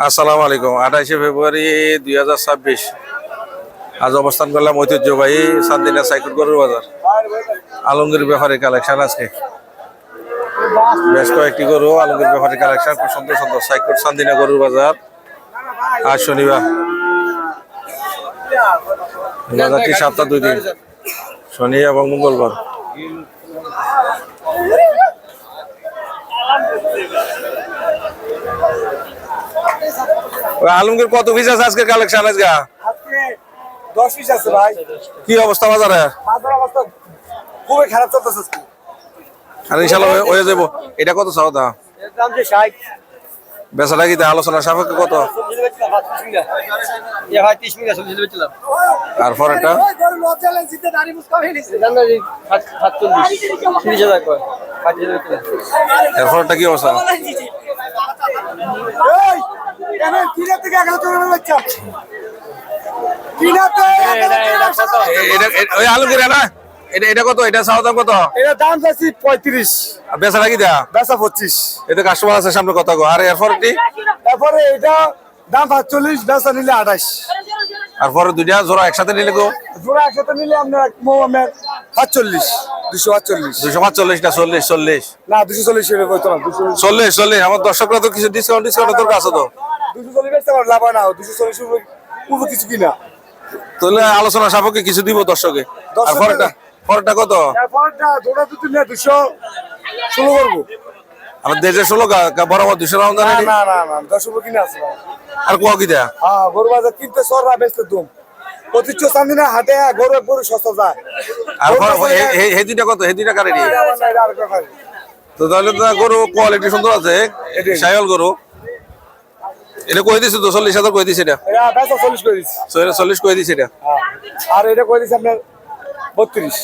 আসসালামু আলাইকুম। 28শে ফেব্রুয়ারি 2026 আজ অবস্থান করলাম ঐতিহ্যবাহী চান্দিনা সাইকুট গরুর বাজার। আলমগীর ব্যাপারী কালেকশন আজকে বেশ কয়েকটি গরু আলমগীর ব্যাপারী কালেকশন, খুব সুন্দর সুন্দর সাইকুট চান্দিনা গরুর বাজার। আজ শনিবার, বাজারটি সপ্তাহ 2 দিন, শনি এবং মঙ্গলবার। আলমগীর কত পিস আছে আজকের কালেকশন? আজকে 10 পিস আছে ভাই। কি অবস্থা বাজারে? বাজার অবস্থা খুবই খারাপ চলতেছে আজকে। আর ইনশাআল্লাহ হয়ে যাবো। এটা কত চাও দা? এর দাম যে 60। বেচাটা কি আলোচনা সাপেক্ষে কত? এ ভাই 30 মিনিট চলে যেতেলাম। আর পরেরটা গরু লজ্জা লাগে জিতে দাড়ি মুছকা ফেলিছে। জানারি 47 30,000 কয়। 50,000 এর পরেরটা কি অবস্থা? এই এনে কিনা থেকে 11 টাকা বাচ্চা। কিনাতে 11 টাকা। ওই আলমগীর না, এটা কত? এটা চাও দাম কত? এর দাম যাচ্ছে 35। আর বেচাটা কি দেয়া? বেচা 25। এতে কাস্টমার আছে সামনে কথা গো। আর এর পরেরটি? তারপরে এটা দাম 45, বেচা নিলে 28। আর পরে দুইটা জোড়া একসাথে নিলে গো জোড়া একসাথে নিলে আপনার 45, 248। 245 না 40? না 240 এর কইতো না 240। 40 আমার দর্শকরা তো কিছু ডিসকাউন্ট দরকার আছে তো। 240 বেচতে পারলে লাভ হয় না, 240 উপর কিছু কিনা। তাহলে আলোচনা সাপেক্ষে কিছু দিব দর্শকে। আর পরেরটা কত? তারপরটা জোড়া দুটো নিয়ে 216 করবো। আমার দেশে 16 বরাবর 200 রাউন্ড না জানি। না না 10 উপর কিনা আছে। আর কোয়া কি দেয়া? হ্যাঁ গরু বাজার কিনতে সররা বেচতে দুম। প্রতিচ্ছ চান্দিনা হাটে গরু সস্তা যায়। আর হে দুইটা কত? হে দুইটা কারেন্ট এটা আর কথা। তো তাহলে তো গরু কোয়ালিটি সুন্দর আছে, শাইওয়াল গরু। এটা কই দিছে তো 40,000 কই দিছে এটা? এটা বেচা 40 করে দিছি। 40 কই দিছে এটা? হ্যাঁ আর এটা কই দিছি আপনার 32।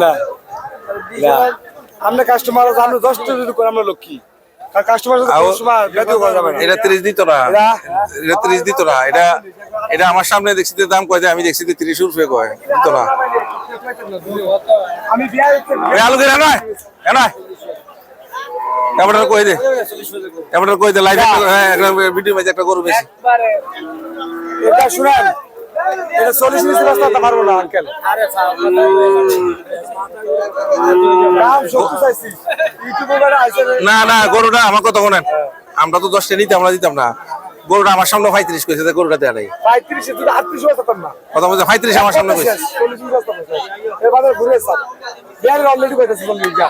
না না আমরা কাস্টমার জানো 10 টা যদি করে আমরা লক্ষ্মী। কারণ কাস্টমার কাস্টমার বেদু করা যাবে না। এটা 30 দিত না, এটা 30 দিত না। এটা আমার সামনে দেখছি যে দাম কয় দেয়, আমি দেখছি যে 30 রুপে কয় দিত না। আমি বিয়া করতে আলমগীর না না এবার কই দে, এবার কই দে লাইভ একটা ভিডিও মাঝে একটা গরু বেশি। এটা শুনেন, এটা 40 নিচে রাস্তা পারবো না আঙ্কেল। আরে দাম 70 চাইছি। ইউটিউবে বড় আছে না না গরুটা আমার কথা বলেন, আমরা তো 10 টা নিতে আমরা দিতাম না। গরুটা আমার সামনে 35 কইছে, গরুটা দেয়া নাই। 35 এ তুই 38 বলতাম না। কথা বলছে 35 আমার সামনে কইছে। 40 রাস্তা বলছে। এবারে ঘুরে সব। বিয়ার অলরেডি কইতাছে বল যা।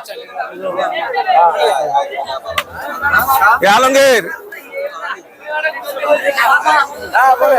আলমগীর হ্যাঁ বলে